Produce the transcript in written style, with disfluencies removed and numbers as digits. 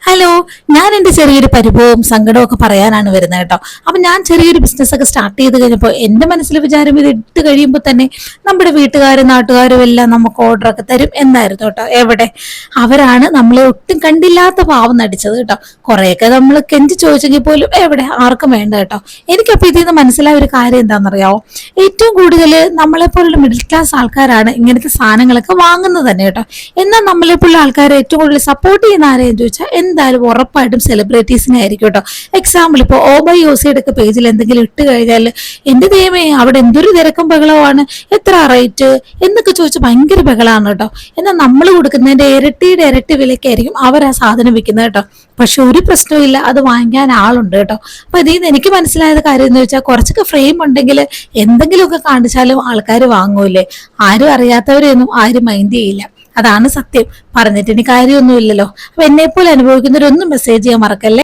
Hello, ഞാൻ എന്റെ ചെറിയൊരു പരിഭവവും സങ്കടവും ഒക്കെ പറയാനാണ് വരുന്നത് കേട്ടോ. അപ്പൊ ഞാൻ ചെറിയൊരു ബിസിനസ് ഒക്കെ സ്റ്റാർട്ട് ചെയ്ത് കഴിഞ്ഞപ്പോൾ എന്റെ മനസ്സിൽ വിചാരം ഇത് ഇട്ട് കഴിയുമ്പോൾ തന്നെ നമ്മുടെ വീട്ടുകാരും നാട്ടുകാരും എല്ലാം നമുക്ക് ഓർഡർ ഒക്കെ തരും എന്നായിരുന്നു കേട്ടോ. എവിടെ അവരാണ് നമ്മളെ ഒട്ടും കണ്ടില്ലാത്ത പാവം നടിച്ചത് കേട്ടോ. കുറെയൊക്കെ നമ്മൾ കെഞ്ചി ചോദിച്ചെങ്കിൽ പോലും എവിടെ ആർക്കും വേണ്ട കേട്ടോ. എനിക്കപ്പോ ഇതിൽ നിന്ന് മനസ്സിലായ ഒരു കാര്യം എന്താണെന്നറിയാവോ? ഏറ്റവും കൂടുതൽ നമ്മളെ പോലുള്ള മിഡിൽ ക്ലാസ് ആൾക്കാരാണ് ഇങ്ങനത്തെ സാധനങ്ങളൊക്കെ വാങ്ങുന്നത് തന്നെ കേട്ടോ. എന്നാൽ നമ്മളെ പോലുള്ള ആൾക്കാരെ ഏറ്റവും കൂടുതൽ സപ്പോർട്ട് ചെയ്യുന്ന ആരെയെന്ന് ചോദിച്ചാൽ എന്തായാലും ഉറപ്പായിട്ടും സെലിബ്രിറ്റീസിനെ ആയിരിക്കും കേട്ടോ. എക്സാമ്പിൾ ഇപ്പോൾ ഓബൈ യോസിയുടെ ഒക്കെ പേജിൽ എന്തെങ്കിലും ഇട്ട് കഴിഞ്ഞാൽ എന്റെ ദൈവമേ അവിടെ എന്തൊരു തിരക്കും ബഹളമാണ്, എത്ര റേറ്റ് എന്നൊക്കെ ചോദിച്ചാൽ ഭയങ്കര ബഹളമാണ് കേട്ടോ. എന്നാൽ നമ്മൾ കൊടുക്കുന്നതിന്റെ ഇരട്ടിയുടെ ഇരട്ടി വിലക്കായിരിക്കും അവർ ആ സാധനം വിൽക്കുന്നത് കേട്ടോ. പക്ഷെ ഒരു പ്രശ്നവും അത് വാങ്ങിക്കാൻ ആളുണ്ട് കേട്ടോ. അപ്പൊ ഇതിൽ നിന്ന് എനിക്ക് മനസ്സിലായത് കാര്യം എന്ന് വെച്ചാൽ കുറച്ചൊക്കെ ഫ്രെയിം ഉണ്ടെങ്കിൽ എന്തെങ്കിലുമൊക്കെ കാണിച്ചാലും ആൾക്കാർ വാങ്ങൂലേ. ആരും അറിയാത്തവരെയൊന്നും ആരും മൈൻഡ് ചെയ്യില്ല. അതാണ് സത്യം. പറഞ്ഞിട്ട് ഇനി കാര്യമൊന്നുമില്ലല്ലോ. അപ്പൊ എന്നെ പോലെ അനുഭവിക്കുന്നവരൊന്നും മെസ്സേജ് ചെയ്യാൻ മറക്കല്ലേ.